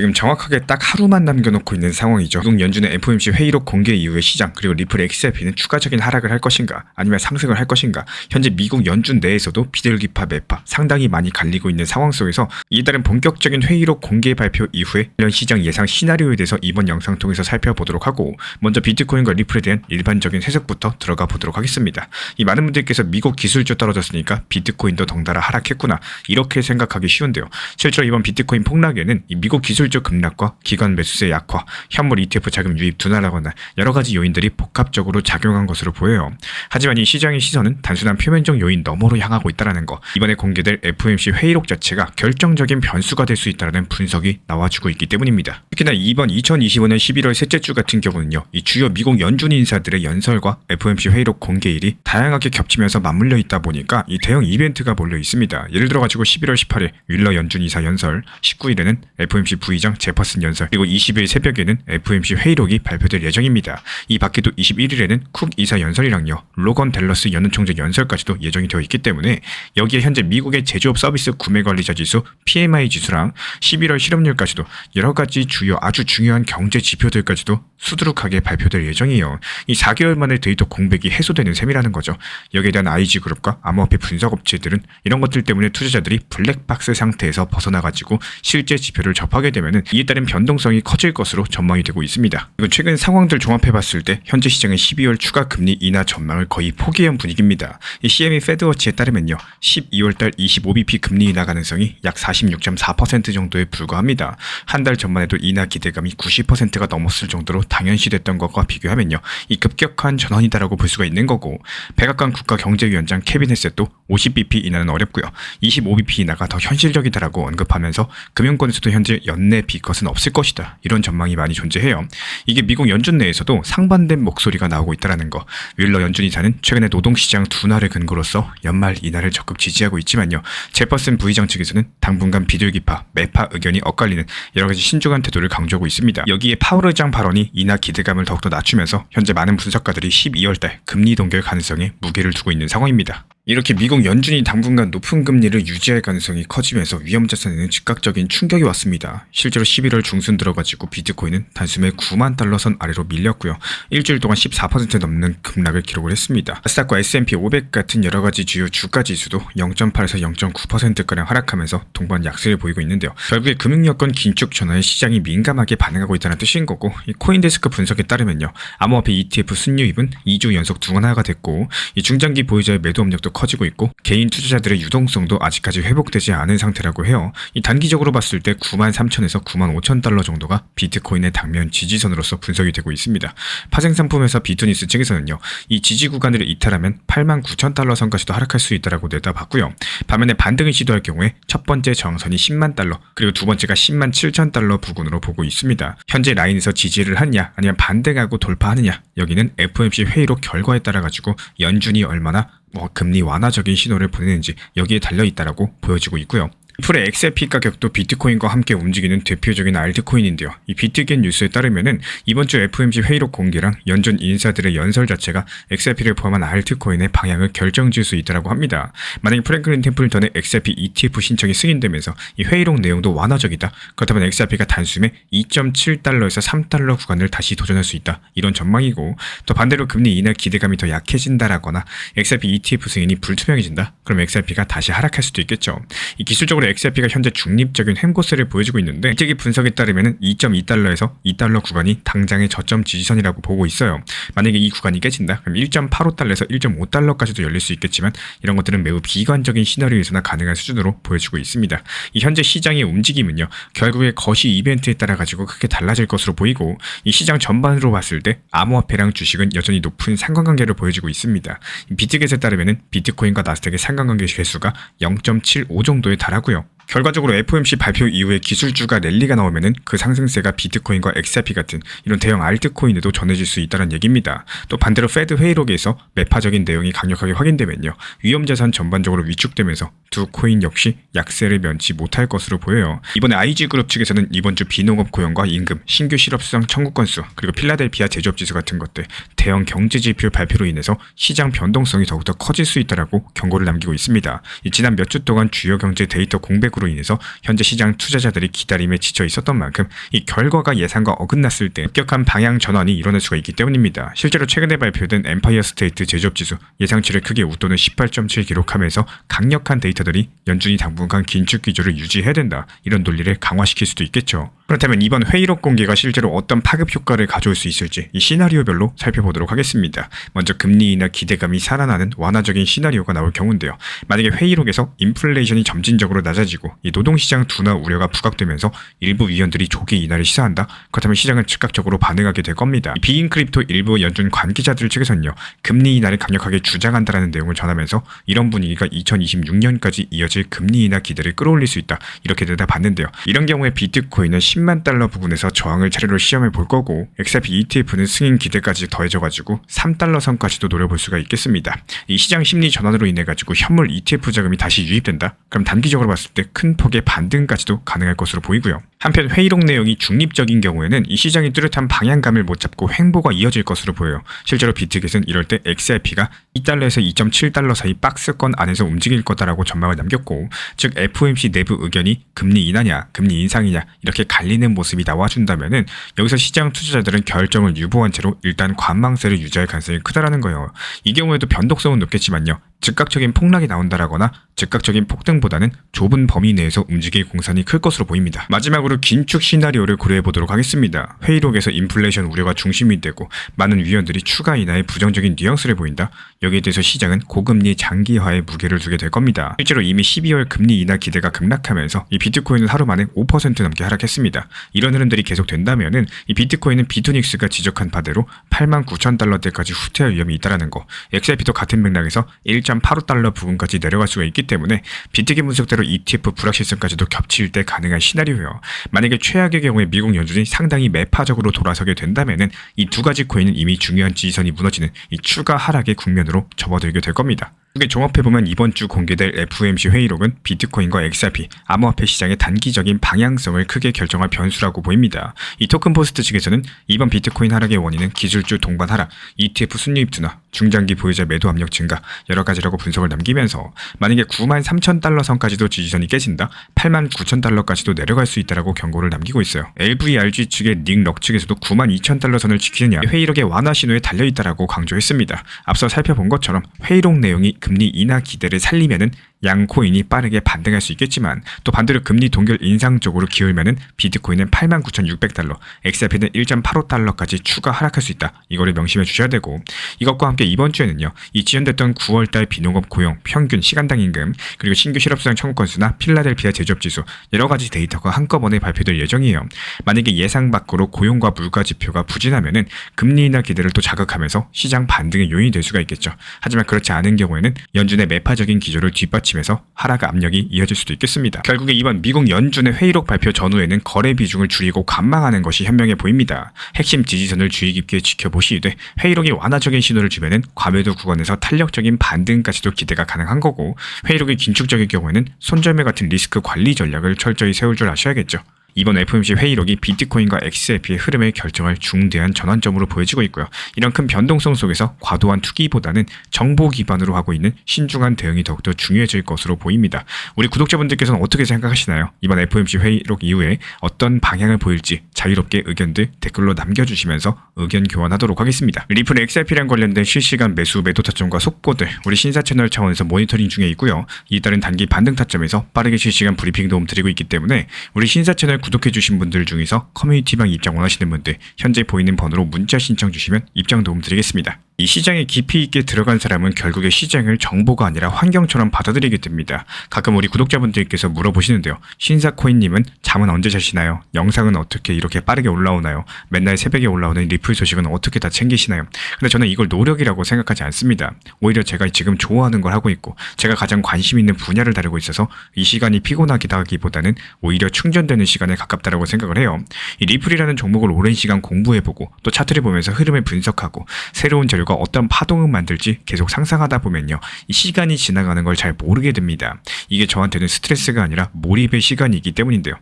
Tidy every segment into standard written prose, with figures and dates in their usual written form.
지금 정확하게 딱 하루만 남겨놓고 있는 상황이죠. 미국 연준의 FOMC 회의록 공개 이후의 시장 그리고 리플 XRP는 추가적인 하락을 할 것인가 아니면 상승을 할 것인가, 현재 미국 연준 내에서도 비둘기파 매파 상당히 많이 갈리고 있는 상황 속에서 이에 따른 본격적인 회의록 공개 발표 이후에 관련 시장 예상 시나리오에 대해서 이번 영상 통해서 살펴보도록 하고, 먼저 비트코인과 리플에 대한 일반적인 해석부터 들어가 보도록 하겠습니다. 이 많은 분들께서 미국 기술주 떨어졌으니까 비트코인도 덩달아 하락했구나 이렇게 생각하기 쉬운데요. 실제로 이번 비트코인 폭락에는 이 미국 기술주 급락과 기관 매수세 약화, 현물 ETF 자금 유입 둔화라거나 여러 가지 요인들이 복합적으로 작용한 것으로 보여요. 하지만 이 시장의 시선은 단순한 표면적 요인 너머로 향하고 있다는 거, 이번에 공개될 FOMC 회의록 자체가 결정적인 변수가 될 수 있다는 분석이 나와주고 있기 때문입니다. 특히나 이번 2025년 11월 셋째 주 같은 경우는요, 이 주요 미국 연준 인사들의 연설과 FOMC 회의록 공개일이 다양하게 겹치면서 맞물려 있다 보니까 이 대형 이벤트가 몰려 있습니다. 예를 들어가지고 11월 18일 윌러 연준 이사 연설, 19일에는 FOMC 부의장 제퍼슨 연설, 그리고 20일 새벽에는 FOMC 회의록이 발표될 예정입니다. 이 밖에도 21일에는 쿡 이사 연설이랑요, 로건 댈러스 연은 총재 연설까지도 예정이 되어 있기 때문에 여기에 현재 미국의 제조업 서비스 구매관리자 지수 PMI 지수랑 11월 실업률까지도 여러 가지 주요 아주 중요한 경제 지표들까지도 수두룩하게 발표될 예정이에요. 이 4개월 만에 데이터 공백이 해소되는 셈이라는 거죠. 여기에 대한 IG그룹과 암호화폐 분석업체들은 이런 것들 때문에 투자자들이 블랙박스 상태에서 벗어나가지고 실제 지표를 접하게 되면은 이에 따른 변동성이 커질 것으로 전망이 되고 있습니다. 그리고 최근 상황들 종합해봤을 때 현재 시장의 12월 추가 금리 인하 전망을 거의 포기한 분위기입니다. 이 CME 패드워치에 따르면요, 12월달 25bp 금리 인하 가능성이 약 46.4% 정도에 불과합니다. 한 달 전만 해도 인하 기대감이 90%가 넘었을 정도로 당연시됐던 것과 비교하면요, 이 급격한 전환이다라고 볼 수가 있는 거고, 백악관 국가경제위원장 케빈 헤셋도 50bp 인하는 어렵고요, 25bp 인하가 더 현실적이다라고 언급하면서 금융권에서도 현재 연내 B컷은 없을 것이다, 이런 전망이 많이 존재해요. 이게 미국 연준 내에서도 상반된 목소리가 나오고 있다는 거. 윌러 연준 이사는 최근에 노동시장 둔화를 근거로서 연말 인하를 적극 지지하고 있지만요, 제퍼슨 부의장 측에서는 당분간 비둘기파 매파 의견이 엇갈리는 여러 가지 신중한 태도를 강조하고 있습니다. 여기에 파월 의장 발언이 인하 기대감을 더욱더 낮추면서 현재 많은 분석가들이 12월달 금리 동결 가능성에 무게를 두고 있는 상황입니다. 이렇게 미국 연준이 당분간 높은 금리를 유지할 가능성이 커지면서 위험자산에는 즉각적인 충격이 왔습니다. 실제로 11월 중순 들어가지고 비트코인은 단숨에 9만 달러 선 아래로 밀렸고요. 일주일 동안 14% 넘는 급락을 기록을 했습니다. 나스닥과 S&P 500 같은 여러 가지 주요 주가 지수도 0.8에서 0.9%가량 하락하면서 동반 약세를 보이고 있는데요. 결국에 금융여건 긴축 전환에 시장이 민감하게 반응하고 있다는 뜻인 거고, 이 코인데스크 분석에 따르면요, 암호화폐 ETF 순유입은 2주 연속 둔화가 됐고, 이 중장기 보유자의 매도 압력도 커지고 있고, 개인 투자자들의 유동성도 아직까지 회복되지 않은 상태라고 해요. 이 단기적으로 봤을 때 93,000에서 95,000달러 정도가 비트코인의 당면 지지선으로서 분석이 되고 있습니다. 파생 상품 회사 비트니스 측에서는요, 이 지지 구간을 이탈하면 89,000달러 선까지도 하락할 수 있다라고 내다봤고요. 반면에 반등을 시도할 경우에 첫 번째 저항선이 10만 달러, 그리고 두 번째가 10만 7천 달러 부근으로 보고 있습니다. 현재 라인에서 지지를 하느냐 아니면 반등하고 돌파하느냐, 여기는 FOMC 회의록 결과에 따라 가지고 연준이 얼마나 금리 완화적인 신호를 보내는지 여기에 달려있다라고 보여지고 있고요. 리플의 XRP 가격도 비트코인과 함께 움직이는 대표적인 알트코인인데요. 이 비트겐 뉴스에 따르면은 이번 주 FOMC 회의록 공개랑 연준 인사들의 연설 자체가 XRP를 포함한 알트코인의 방향을 결정지을 수 있다고 합니다. 만약에 프랭클린 템플턴의 XRP ETF 신청이 승인되면서 이 회의록 내용도 완화적이다, 그렇다면 XRP가 단숨에 2.7달러에서 3달러 구간을 다시 도전할 수 있다, 이런 전망이고, 또 반대로 금리 인하 기대감이 더 약해진다라거나 XRP ETF 승인이 불투명해진다, 그럼 XRP가 다시 하락할 수도 있겠죠. 이 기술적으로 XRP가 현재 중립적인 횡보세를 보여주고 있는데, 일찍이 분석에 따르면 2.2달러에서 2달러 구간이 당장의 저점 지지선이라고 보고 있어요. 만약에 이 구간이 깨진다, 그럼 1.85달러에서 1.5달러까지도 열릴 수 있겠지만 이런 것들은 매우 비관적인 시나리오에서나 가능한 수준으로 보여지고 있습니다. 이 현재 시장의 움직임은요, 결국에 거시 이벤트에 따라 가지고 크게 달라질 것으로 보이고, 이 시장 전반으로 봤을 때 암호화폐랑 주식은 여전히 높은 상관관계를 보여주고 있습니다. 비트겟에 따르면 비트코인과 나스닥의 상관관계 개수가 0.75 정도에 달하고요. 결과적으로 FOMC 발표 이후에 기술주가 랠리가 나오면은 그 상승세가 비트코인과 XRP 같은 이런 대형 알트코인에도 전해질 수 있다는 얘기입니다. 또 반대로 페드 회의록에서 매파적인 내용이 강력하게 확인되면요, 위험자산 전반적으로 위축되면서 두 코인 역시 약세를 면치 못할 것으로 보여요. 이번에 IG그룹 측에서는 이번 주 비농업 고용과 임금, 신규 실업수당 청구 건수, 그리고 필라델피아 제조업 지수 같은 것들 대형 경제 지표 발표로 인해서 시장 변동성이 더욱더 커질 수 있다라고 경고를 남기고 있습니다. 지난 몇 주 동안 주요 경제 데이터 공백 하락으로 인해서 현재 시장 투자자들이 기다림에 지쳐 있었던 만큼 이 결과가 예상과 어긋났을 때 급격한 방향 전환이 일어날 수가 있기 때문입니다. 실제로 최근에 발표된 엠파이어 스테이트 제조업지수 예상치를 크게 웃도는 18.7 기록하면서 강력한 데이터들이 연준이 당분간 긴축 기조를 유지해야 된다, 이런 논리를 강화시킬 수도 있겠죠. 그렇다면 이번 회의록 공개가 실제로 어떤 파급 효과를 가져올 수 있을지 이 시나리오별로 살펴보도록 하겠습니다. 먼저 금리 인하 기대감이 살아나는 완화적인 시나리오가 나올 경우인데요. 만약에 회의록에서 인플레이션이 점진적으로 낮아지고 이 노동시장 둔화 우려가 부각되면서 일부 위원들이 조기 인하를 시사한다, 그렇다면 시장은 즉각적으로 반응하게 될 겁니다. 비인 크립토 일부 연준 관계자들 측에서는요, 금리 인하를 강력하게 주장한다라는 내용을 전하면서 이런 분위기가 2026년까지 이어질 금리 인하 기대를 끌어올릴 수 있다, 이렇게 내다봤는데요. 이런 경우에 비트코인은 10만 달러 부근에서 저항을 차례로 시험해 볼 거고, XRP ETF는 승인 기대까지 더해져가지고 3달러 선까지도 노려볼 수가 있겠습니다. 이 시장 심리 전환으로 인해 가지고 현물 ETF 자금이 다시 유입된다? 그럼 단기적으로 봤을 때 큰 폭의 반등까지도 가능할 것으로 보이고요. 한편 회의록 내용이 중립적인 경우에는 이 시장이 뚜렷한 방향감을 못 잡고 횡보가 이어질 것으로 보여요. 실제로 비트겟은 이럴 때 XRP가 2달러에서 2.7달러 사이 박스권 안에서 움직일 거다라고 전망을 남겼고, 즉 FOMC 내부 의견이 금리 인하냐 금리 인상이냐 이렇게 갈리는 모습이 나와준다면은 여기서 시장 투자자들은 결정을 유보한 채로 일단 관망세를 유지할 가능성이 크다라는 거예요. 이 경우에도 변동성은 높겠지만요, 즉각적인 폭락이 나온다라거나 즉각적인 폭등보다는 좁은 범위 내에서 움직일 공산이 클 것으로 보입니다. 마지막으로 긴축 시나리오를 고려해 보도록 하겠습니다. 회의록에서 인플레이션 우려가 중심이 되고 많은 위원들이 추가 인하에 부정적인 뉘앙스를 보인다. 여기에 대해서 시장은 고금리 장기화에 무게를 두게 될 겁니다. 실제로 이미 12월 금리 인하 기대가 급락하면서 이 비트코인은 하루 만에 5% 넘게 하락했습니다. 이런 흐름들이 계속된다면은 이 비트코인은 비토닉스가 지적한 바대로 89,000달러대까지 후퇴할 위험이 있다라는 거, XRP도 같은 맥락에서 1.85달러 부근까지 내려갈 수가 있기 때문에 비트기 분석대로 ETF 불확실성까지도 겹칠 때 가능한 시나리오예요. 만약에 최악의 경우에 미국 연준이 상당히 매파적으로 돌아서게 된다면은 이 두 가지 코인은 이미 중요한 지지선이 무너지는 이 추가 하락의 국면으로 접어들게 될 겁니다. 크게 종합해보면 이번 주 공개될 FOMC 회의록은 비트코인과 XRP, 암호화폐 시장의 단기적인 방향성을 크게 결정할 변수라고 보입니다. 이 토큰포스트 측에서는 이번 비트코인 하락의 원인은 기술주 동반 하락, ETF 순이입 둔화, 중장기 보유자 매도 압력 증가, 여러 가지라고 분석을 남기면서 만약에 93,000달러 선까지도 지지선이 깨진다, 89,000달러까지도 내려갈 수 있다라고 경고를 남기고 있어요. LVRG 측의 닉 럭 측에서도 92,000달러 선을 지키느냐 회의록의 완화 신호에 달려있다라고 강조했습니다. 앞서 살펴본 것처럼 회의록 내용이 금리 인하 기대를 살리면은 양 코인이 빠르게 반등할 수 있겠지만, 또 반대로 금리 동결 인상 쪽으로 기울면은 비트코인은 89,600달러, XRP는 1.85달러까지 추가 하락할 수 있다. 이거를 명심해 주셔야 되고, 이것과 함께 이번 주에는요, 이 지연됐던 9월달 비농업 고용, 평균 시간당 임금, 그리고 신규 실업수당 청구 건수나 필라델피아 제조업 지수, 여러 가지 데이터가 한꺼번에 발표될 예정이에요. 만약에 예상 밖으로 고용과 물가 지표가 부진하면은 금리 인하 기대를 또 자극하면서 시장 반등의 요인이 될 수가 있겠죠. 하지만 그렇지 않은 경우에는 연준의 매파적인 기조를 뒷받침해서 하락 압력이 이어질 수도 있겠습니다. 결국에 이번 미국 연준의 회의록 발표 전후에는 거래 비중을 줄이고 관망하는 것이 현명해 보입니다. 핵심 지지선을 주의 깊게 지켜보시되 회의록이 완화적인 신호를 주면은 과매도 구간에서 탄력적인 반등까지도 기대가 가능한 거고, 회의록이 긴축적일 경우에는 손절매 같은 리스크 관리 전략을 철저히 세울 줄 아셔야겠죠. 이번 FOMC 회의록이 비트코인과 XRP의 흐름을 결정할 중대한 전환점으로 보여지고 있고요. 이런 큰 변동성 속에서 과도한 투기보다는 정보 기반으로 하고 있는 신중한 대응이 더욱더 중요해질 것으로 보입니다. 우리 구독자분들께서는 어떻게 생각하시나요? 이번 FOMC 회의록 이후에 어떤 방향을 보일지 자유롭게 의견들 댓글로 남겨주시면서 의견 교환하도록 하겠습니다. 리플 XRP랑 관련된 실시간 매수 매도 타점과 속보들 우리 신사 채널 차원에서 모니터링 중에 있고요. 이에 따른 단기 반등 타점에서 빠르게 실시간 브리핑 도움 드리고 있기 때문에 우리 신사 채널 구독해주신 분들 중에서 커뮤니티방 입장 원하시는 분들 현재 보이는 번호로 문자 신청 주시면 입장 도움 드리겠습니다. 이 시장에 깊이 있게 들어간 사람은 결국에 시장을 정보가 아니라 환경처럼 받아들이게 됩니다. 가끔 우리 구독자분들께서 물어보시는데요. 신사코인님은 잠은 언제 자시나요? 영상은 어떻게 이렇게 빠르게 올라오나요? 맨날 새벽에 올라오는 리플 소식은 어떻게 다 챙기시나요? 근데 저는 이걸 노력이라고 생각하지 않습니다. 오히려 제가 지금 좋아하는 걸 하고 있고 제가 가장 관심 있는 분야를 다루고 있어서 이 시간이 피곤하기도 하기보다는 오히려 충전되는 시간에 가깝다라고 생각을 해요. 이 리플이라는 종목을 오랜 시간 공부해보고 또 차트를 보면서 흐름을 분석하고 새로운 재료가 어떤 파동을 만들지 계속 상상하다 보면요. 이 시간이 지나가는 걸 잘 모르게 됩니다. 이게 저한테는 스트레스가 아니라 몰입의 시간이기 때문인데요.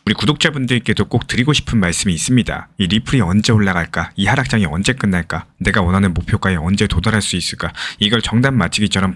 우리 구독자분들께도 꼭 드리고 싶은 말씀이 있습니다. 이 리플이 언제 올라갈까? 이 하락장이 언제 끝날까? 내가 원하는 목표가에 언제 도달할 수 있을까? 이걸 정답 맞히기처럼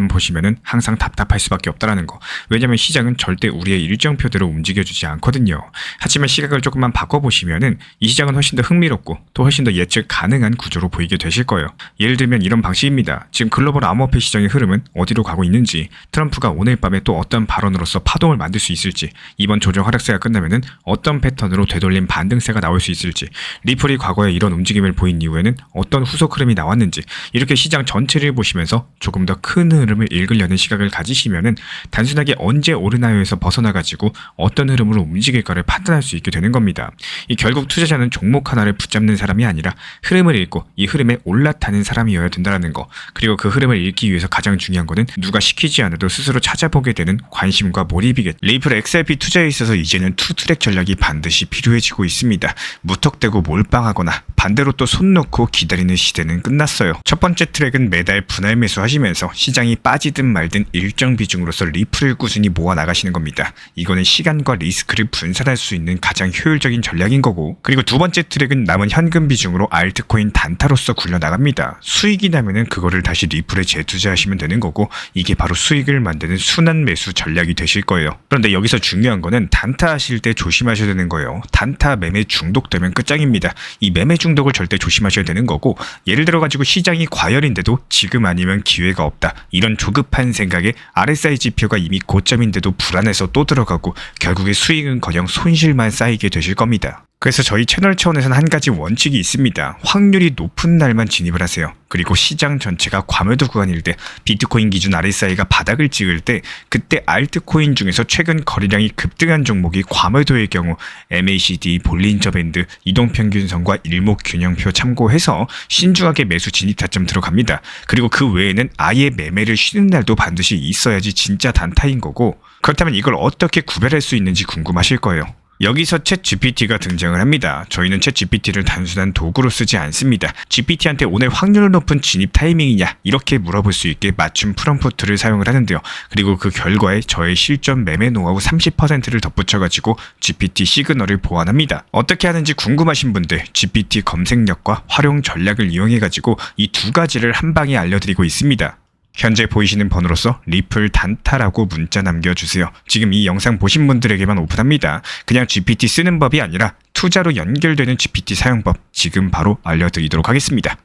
보시면은 항상 답답할 수밖에 없다라는 거. 왜냐면 시장은 절대 우리의 일정표대로 움직여주지 않거든요. 하지만 시각을 조금만 바꿔보시면은 이 시장은 훨씬 더 흥미롭고 또 훨씬 더 예측 가능한 구조로 보이게 되실 거예요. 예를 들면 이런 방식입니다. 지금 글로벌 암호화폐 시장의 흐름은 어디로 가고 있는지, 트럼프가 오늘 밤에 또 어떤 발언으로서 파동을 만들 수 있을지, 이번 조정 하락세가 끝나면은 어떤 패턴으로 되돌림 반등세가 나올 수 있을지, 리플이 과거에 이런 움직임을 보인 이후에는 어떤 후속 흐름이 나왔는지, 이렇게 시장 전체를 보시면서 조금 더 큰 흐름을 읽으려는 시각을 가지시면은 단순하게 언제 오르나요에서 벗어나가지고 어떤 흐름으로 움직일까를 판단할 수 있게 되는 겁니다. 이 결국 투자자는 종목 하나를 붙잡는 사람이 아니라 흐름을 읽고 이 흐름에 올라타는 사람이어야 된다는 거. 그리고 그 흐름을 읽기 위해서 가장 중요한 거는 누가 시키지 않아도 스스로 찾아보게 되는 관심과 몰입이겠죠. 리플 XRP 투자에 있어서 이제는 투트랙 전략이 반드시 필요해지고 있습니다. 무턱대고 몰빵하거나 반대로 또 손 놓고 기다리는 시대는 끝났어요. 첫 번째 트랙은 매달 분할 매수하시면서 시장이 빠지든 말든 일정 비중으로서 리플을 꾸준히 모아 나가시는 겁니다. 이거는 시간과 리스크를 분산할 수 있는 가장 효율적인 전략인 거고, 그리고 두 번째 트랙은 남은 현금 비중으로 알트코인 단타로서 굴려나갑니다. 수익이 나면은 그거를 다시 리플에 재투자하시면 되는 거고, 이게 바로 수익을 만드는 순환 매수 전략이 되실 거예요. 그런데 여기서 중요한 거는 단타 하실 때 조심하셔야 되는 거예요. 단타 매매 중독되면 끝장입니다. 이 매매 중독을 절대 조심하셔야 되는 거고, 예를 들어 가지고 시장이 과열인데도 지금 아니면 기회가 없다, 이런 조급한 생각에 RSI 지표가 이미 고점인데도 불안해서 또 들어가고 결국에 수익은커녕 손실만 쌓이게 되실 겁니다. 그래서 저희 채널 차원에서는 한 가지 원칙이 있습니다. 확률이 높은 날만 진입을 하세요. 그리고 시장 전체가 과매도 구간일 때, 비트코인 기준 RSI가 바닥을 찍을 때, 그때 알트코인 중에서 최근 거래량이 급등한 종목이 과매도의 경우 MACD, 볼린저 밴드, 이동평균선과 일목균형표 참고해서 신중하게 매수 진입 타점 들어갑니다. 그리고 그 외에는 아예 매매를 쉬는 날도 반드시 있어야지 진짜 단타인 거고, 그렇다면 이걸 어떻게 구별할 수 있는지 궁금하실 거예요. 여기서 챗 GPT가 등장을 합니다. 저희는 챗 GPT를 단순한 도구로 쓰지 않습니다. GPT한테 오늘 확률 높은 진입 타이밍이냐, 이렇게 물어볼 수 있게 맞춤 프롬프트를 사용을 하는데요. 그리고 그 결과에 저의 실전 매매 노하우 30%를 덧붙여가지고 GPT 시그널을 보완합니다. 어떻게 하는지 궁금하신 분들 GPT 검색력과 활용 전략을 이용해가지고 이 두 가지를 한 방에 알려드리고 있습니다. 현재 보이시는 번호로서 리플 단타라고 문자 남겨주세요. 지금 이 영상 보신 분들에게만 오픈합니다. 그냥 GPT 쓰는 법이 아니라 투자로 연결되는 GPT 사용법 지금 바로 알려드리도록 하겠습니다.